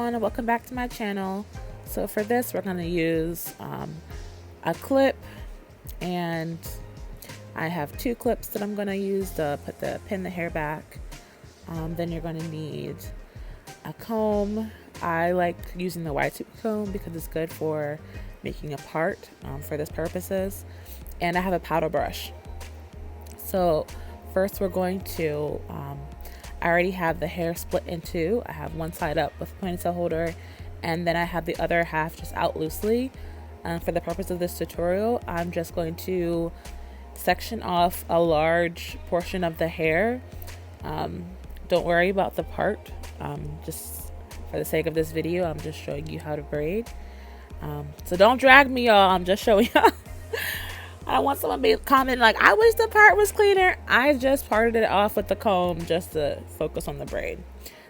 everyone, and welcome back to my channel. So for this, we're going to use a clip, and I have two clips that I'm going to use to pin the hair back. Then you're going to need a comb. I like using the wide tooth comb because it's good for making a part for this purposes. And I have a powder brush. So first we're going to, I already have the hair split in two. I have one side up with a ponytail holder, and then I have the other half just out loosely. For the purpose of this tutorial, I'm just going to section off a large portion of the hair. Don't worry about the part. Just for the sake of this video, I'm just showing you how to braid. So don't drag me, y'all. I'm just showing y'all. I don't want someone to comment like, I wish the part was cleaner. I just parted it off with the comb just to focus on the braid.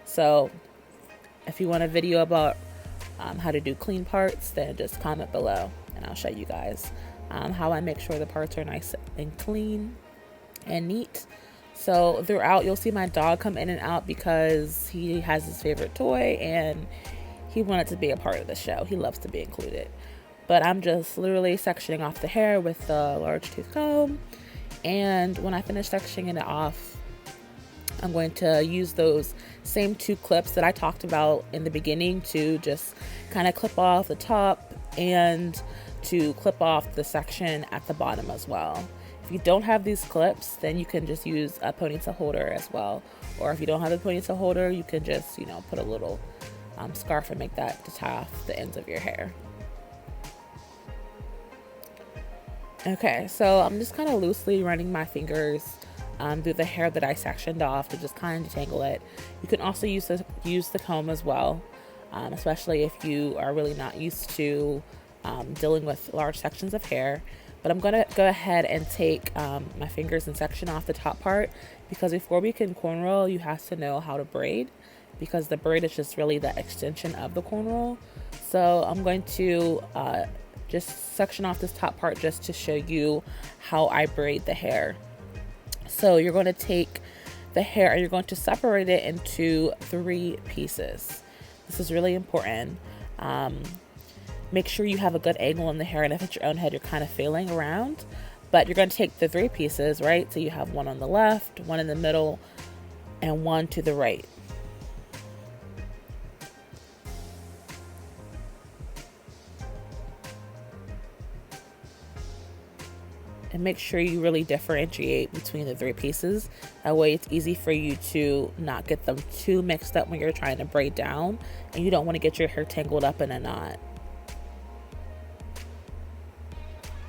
So if you want a video about how to do clean parts, then just comment below and I'll show you guys how I make sure the parts are nice and clean and neat. So throughout, you'll see my dog come in and out because he has his favorite toy and he wanted to be a part of the show. He loves to be included. But I'm just literally sectioning off the hair with the large tooth comb. And when I finish sectioning it off, I'm going to use those same two clips that I talked about in the beginning to just kind of clip off the top and to clip off the section at the bottom as well. If you don't have these clips, then you can just use a ponytail holder as well. Or if you don't have a ponytail holder, you can just, put a little scarf and make that to tie off the ends of your hair. Okay, so I'm just kind of loosely running my fingers through the hair that I sectioned off to just kind of detangle it. You can also use the comb as well, especially if you are really not used to dealing with large sections of hair. But I'm going to go ahead and take my fingers and section off the top part, because before we can cornrow, you have to know how to braid, because the braid is just really the extension of the cornrow. So I'm going to just section off this top part just to show you how I braid the hair. So you're going to take the hair and you're going to separate it into 3 pieces. This is really important. Make sure you have a good angle in the hair, and if it's your own head, you're kind of failing around. But you're going to take the 3 pieces, right? So you have one on the left, one in the middle, and one to the right. And make sure you really differentiate between the 3 pieces. That way it's easy for you to not get them too mixed up when you're trying to braid down, and you don't want to get your hair tangled up in a knot.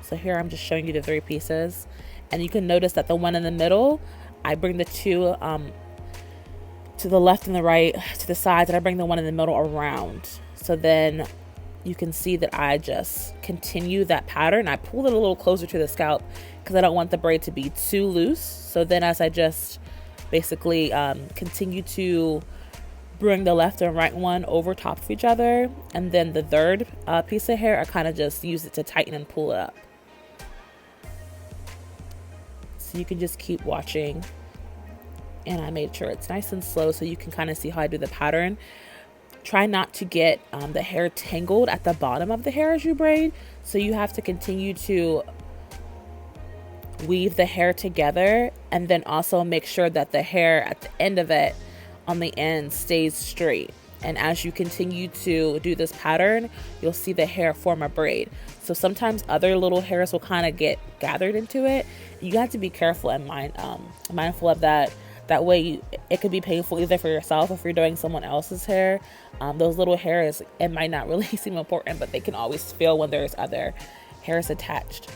So here I'm just showing you the 3 pieces, and you can notice that the one in the middle, I bring the 2 to the left and the right to the sides, and I bring the one in the middle around. So then you can see that I just continue that pattern. I pull it a little closer to the scalp because I don't want the braid to be too loose. So then as I just basically continue to bring the left and right one over top of each other, and then the third piece of hair, I kind of just use it to tighten and pull it up. So you can just keep watching, and I made sure it's nice and slow so you can kind of see how I do the pattern. Try not to get the hair tangled at the bottom of the hair as you braid. So you have to continue to weave the hair together, and then also make sure that the hair at the end of it on the end stays straight. And as you continue to do this pattern, you'll see the hair form a braid. So sometimes other little hairs will kind of get gathered into it. You have to be careful and mindful of that. That way it could be painful either for yourself or if you're doing someone else's hair. Those little hairs, it might not really seem important, but they can always feel when there's other hairs attached.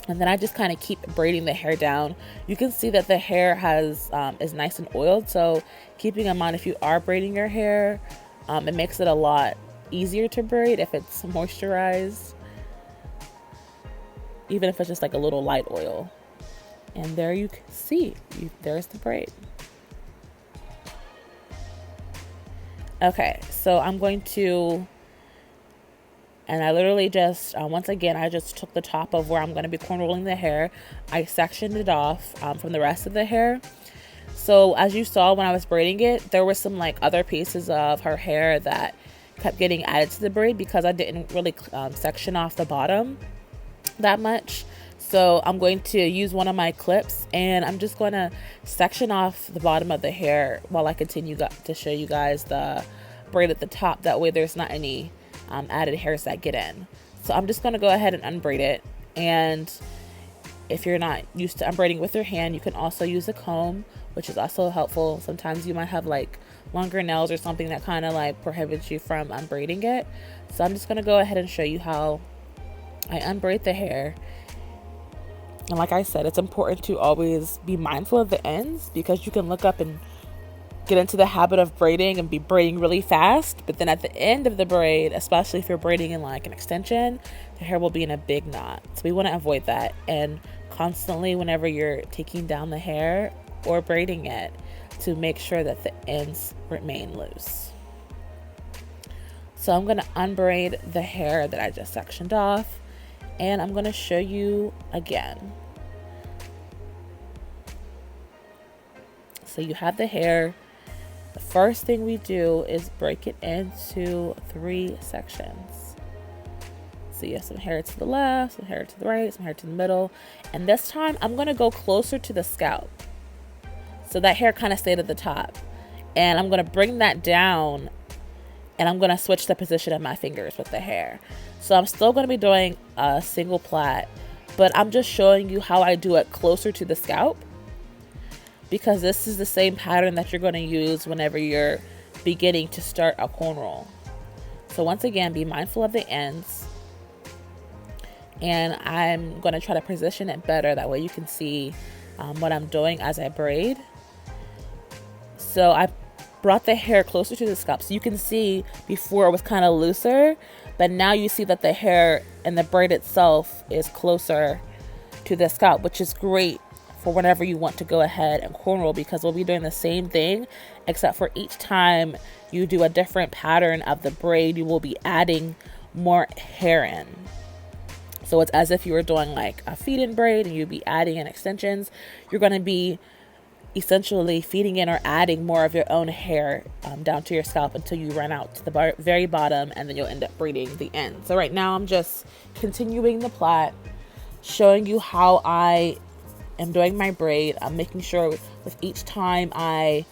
And then I just kind of keep braiding the hair down. You can see that the hair is nice and oiled. So keeping in mind, if you are braiding your hair, it makes it a lot easier to braid if it's moisturized, even if it's just like a little light oil. And there you can see, there's the braid. Okay, so I'm going to, and I literally just, once again, I just took the top of where I'm going to be cornrolling the hair. I sectioned it off from the rest of the hair. So as you saw when I was braiding it, there were some like other pieces of her hair that kept getting added to the braid because I didn't really section off the bottom that much. So I'm going to use one of my clips and I'm just going to section off the bottom of the hair while I continue to show you guys the braid at the top. That way there's not any added hairs that get in. So I'm just going to go ahead and unbraid it. And if you're not used to unbraiding with your hand, you can also use a comb, which is also helpful. Sometimes you might have like longer nails or something that kind of like prohibits you from unbraiding it. So I'm just going to go ahead and show you how I unbraid the hair. And like I said, it's important to always be mindful of the ends, because you can look up and get into the habit of braiding and be braiding really fast, but then at the end of the braid, especially if you're braiding in like an extension, the hair will be in a big knot. So we want to avoid that, and constantly whenever you're taking down the hair or braiding it, to make sure that the ends remain loose. So I'm going to unbraid the hair that I just sectioned off, and I'm going to show you again. So you have the hair. The first thing we do is break it into 3 sections. So you have some hair to the left, some hair to the right, some hair to the middle. And this time I'm going to go closer to the scalp, so that hair kind of stayed at the top. And I'm going to bring that down, and I'm going to switch the position of my fingers with the hair. So I'm still going to be doing a single plait, but I'm just showing you how I do it closer to the scalp, because this is the same pattern that you're going to use whenever you're beginning to start a cornrow. So once again, be mindful of the ends, and I'm going to try to position it better, that way you can see what I'm doing as I braid. So I brought the hair closer to the scalp, so you can see before it was kind of looser, but now you see that the hair and the braid itself is closer to the scalp, which is great for whenever you want to go ahead and cornrow, because we'll be doing the same thing, except for each time you do a different pattern of the braid, you will be adding more hair in. So it's as if you were doing like a feed-in braid and you'd be adding in extensions. You're going to be essentially feeding in or adding more of your own hair down to your scalp until you run out to the very bottom, and then you'll end up braiding the end. So right now I'm just continuing the plait, showing you how I am doing my braid. I'm making sure with each time I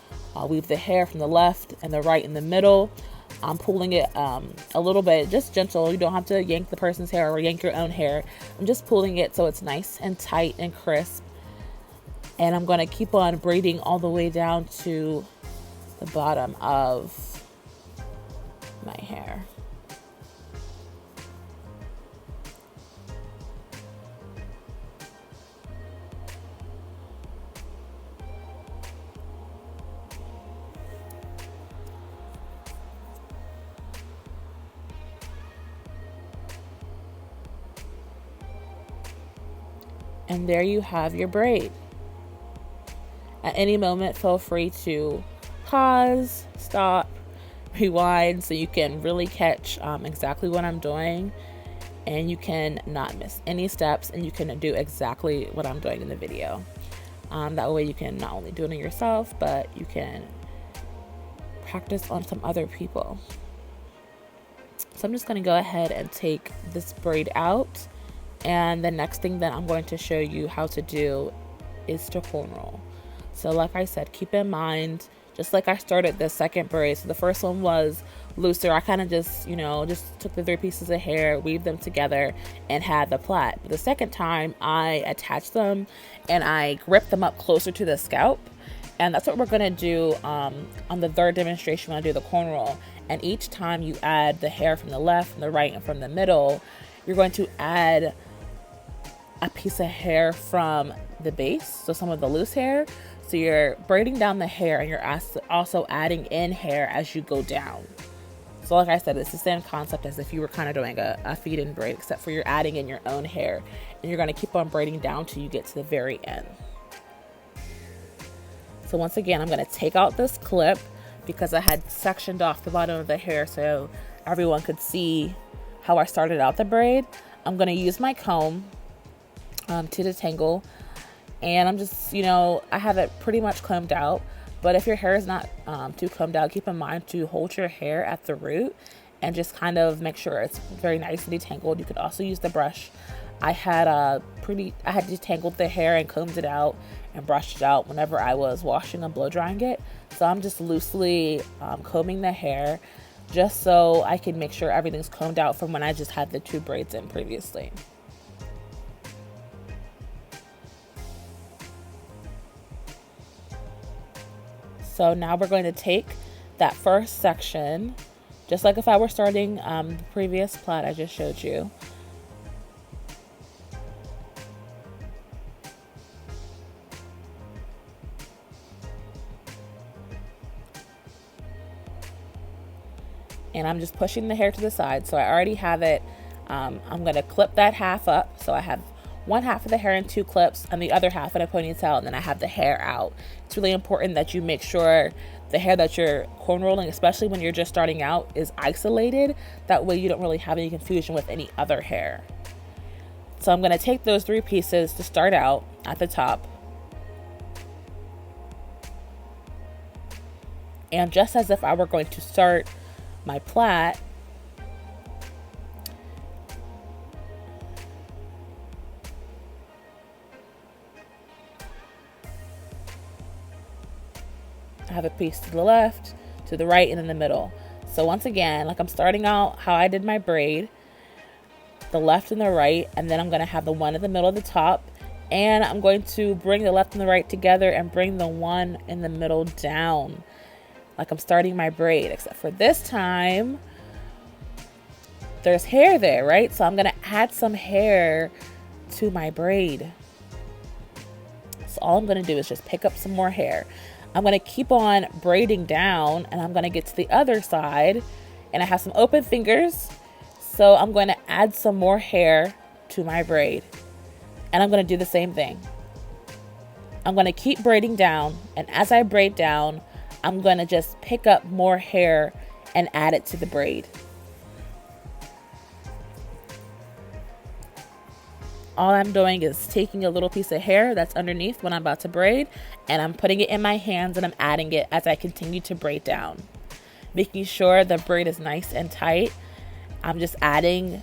weave the hair from the left and the right in the middle, I'm pulling it a little bit, just gentle. You don't have to yank the person's hair or yank your own hair. I'm just pulling it so it's nice and tight and crisp. And I'm going to keep on braiding all the way down to the bottom of my hair. And there you have your braid. At any moment, feel free to pause, stop, rewind, so you can really catch exactly what I'm doing, and you can not miss any steps, and you can do exactly what I'm doing in the video. That way you can not only do it on yourself, but you can practice on some other people. So I'm just going to go ahead and take this braid out, and the next thing that I'm going to show you how to do is to cornrow. So like I said, keep in mind, just like I started the second braid, so the first one was looser. I kind of just took the 3 pieces of hair, weaved them together, and had the plait. But the second time, I attached them and I gripped them up closer to the scalp. And that's what we're going to do on the third demonstration when I do the cornrow. And each time you add the hair from the left, from the right, and from the middle, you're going to add a piece of hair from the base, so some of the loose hair. So you're braiding down the hair, and you're also adding in hair as you go down. So like I said, it's the same concept as if you were kind of doing a feed-in braid, except for you're adding in your own hair, and you're going to keep on braiding down till you get to the very end. So once again, I'm going to take out this clip because I had sectioned off the bottom of the hair so everyone could see how I started out the braid. I'm going to use my comb to detangle, and I'm just, I have it pretty much combed out. But if your hair is not too combed out, keep in mind to hold your hair at the root and just kind of make sure it's very nice and detangled. You could also use the brush. I had detangled the hair and combed it out and brushed it out whenever I was washing and blow drying it. So I'm just loosely combing the hair just so I can make sure everything's combed out from when I just had the 2 braids in previously. So now we're going to take that first section, just like if I were starting the previous plait I just showed you. And I'm just pushing the hair to the side. So I already have it. I'm going to clip that half up. So I have one half of the hair in 2 clips and the other half in a ponytail, and then I have the hair out. It's really important that you make sure the hair that you're corn rolling, especially when you're just starting out, is isolated. That way you don't really have any confusion with any other hair. So I'm going to take those 3 pieces to start out at the top. And just as if I were going to start my plait, I have a piece to the left, to the right, and in the middle. So once again, like I'm starting out how I did my braid, the left and the right, and then I'm going to have the one in the middle of the top, and I'm going to bring the left and the right together and bring the one in the middle down, like I'm starting my braid, except for this time there's hair there, right? So I'm going to add some hair to my braid. So all I'm going to do is just pick up some more hair. I'm going to keep on braiding down, and I'm going to get to the other side, and I have some open fingers. So I'm going to add some more hair to my braid, and I'm going to do the same thing. I'm going to keep braiding down, and as I braid down, I'm going to just pick up more hair and add it to the braid. All I'm doing is taking a little piece of hair that's underneath when I'm about to braid, and I'm putting it in my hands, and I'm adding it as I continue to braid down. Making sure the braid is nice and tight. I'm just adding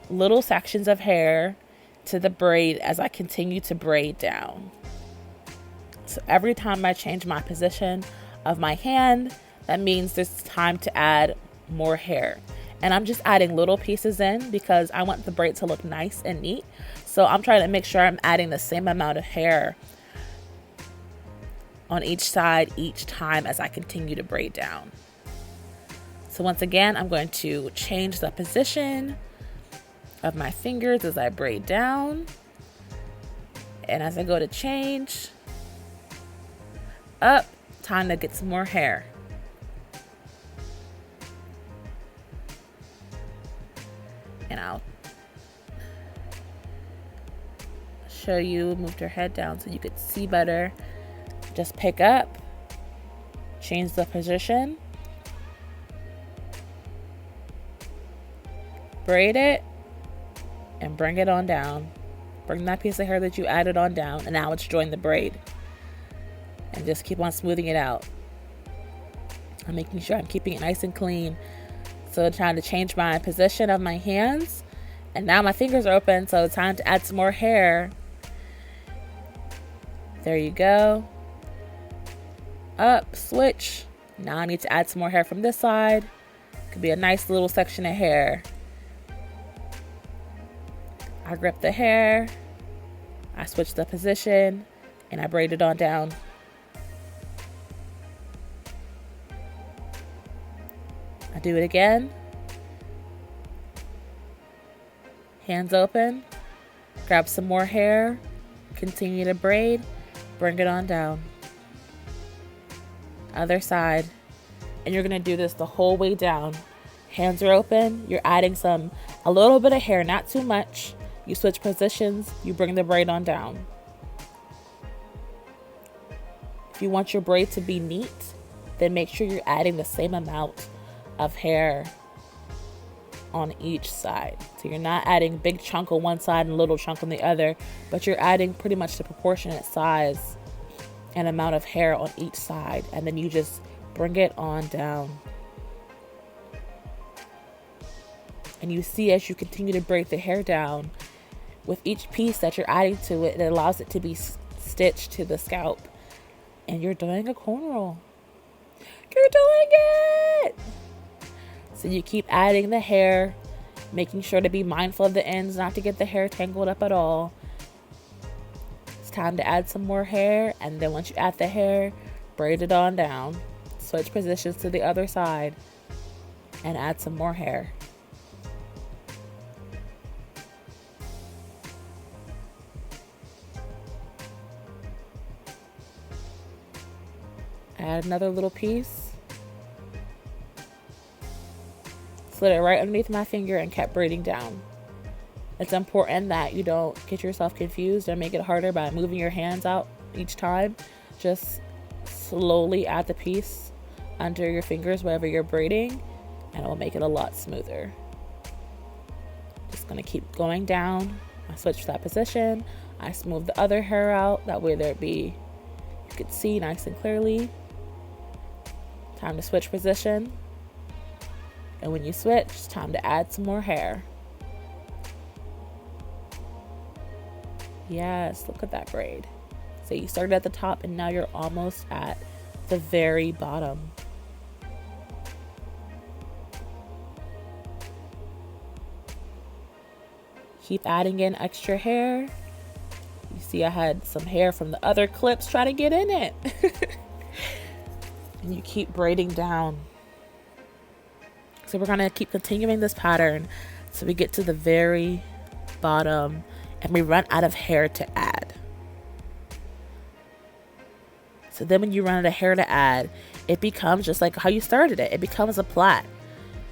little sections of hair to the braid as I continue to braid down. So every time I change my position of my hand, that means there's time to add more hair. And I'm just adding little pieces in because I want the braid to look nice and neat. So I'm trying to make sure I'm adding the same amount of hair on each side each time as I continue to braid down. So once again, I'm going to change the position of my fingers as I braid down. And as I go to change up, time to get some more hair. And I'll show you, moved her head down so you could see better. Just pick up, change the position, braid it, and bring it on down. Bring that piece of hair that you added on down, and now let's join the braid. And just keep on smoothing it out. I'm making sure I'm keeping it nice and clean. So I'm trying to change my position of my hands. And now my fingers are open, so it's time to add some more hair. There you go. Up, switch. Now I need to add some more hair from this side. Could be a nice little section of hair. I grip the hair. I switch the position, and I braid it on down. I do it again. Hands open. Grab some more hair. Continue to braid. Bring it on down. Other side. And you're going to do this the whole way down. Hands are open. You're adding a little bit of hair, not too much. You switch positions. You bring the braid on down. If you want your braid to be neat, then make sure you're adding the same amount of hair on each side. So you're not adding big chunk on one side and little chunk on the other, but you're adding pretty much the proportionate size and amount of hair on each side, and then you just bring it on down. And you see, as you continue to braid the hair down, with each piece that you're adding to it, it allows it to be stitched to the scalp. And you're doing a cornrow. You're doing it! So you keep adding the hair, making sure to be mindful of the ends, not to get the hair tangled up at all. It's time to add some more hair, and then once you add the hair, braid it on down. Switch positions to the other side and add some more hair. Add another little piece. Slid it right underneath my finger and kept braiding down. It's important that you don't get yourself confused and make it harder by moving your hands out each time. Just slowly add the piece under your fingers wherever you're braiding, and it will make it a lot smoother. Just gonna keep going down. I switch that position. I smooth the other hair out. That way you could see nice and clearly. Time to switch position. And when you switch, it's time to add some more hair. Yes, look at that braid. So you started at the top and now you're almost at the very bottom. Keep adding in extra hair. You see I had some hair from the other clips try to get in it. And you keep braiding down. So we're gonna keep continuing this pattern so we get to the very bottom and we run out of hair to add. So then when you run out of hair to add, it becomes just like how you started it. It becomes a plait.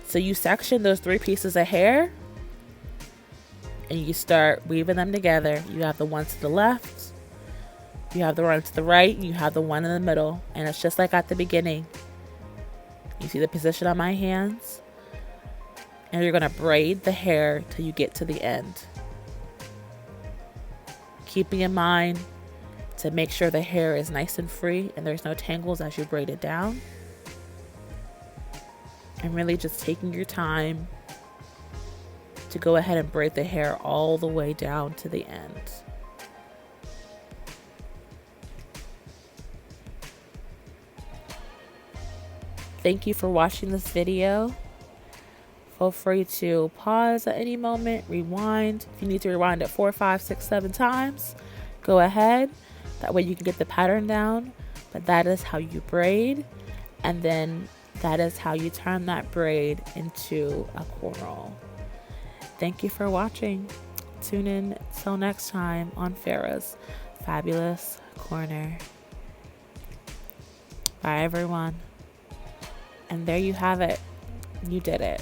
So you section those 3 pieces of hair and you start weaving them together. You have the one to the left, you have the one to the right, and you have the one in the middle. And it's just like at the beginning. You see the position on my hands? And you're gonna braid the hair till you get to the end. Keeping in mind to make sure the hair is nice and free and there's no tangles as you braid it down. And really just taking your time to go ahead and braid the hair all the way down to the end. Thank you for watching this video. Feel free to pause at any moment, rewind. If you need to rewind it 4, 5, 6, 7 times, go ahead. That way you can get the pattern down. But that is how you braid. And then that is how you turn that braid into a cornrow. Thank you for watching. Tune in till next time on Farrah's Fabulous Corner. Bye everyone. And there you have it. You did it.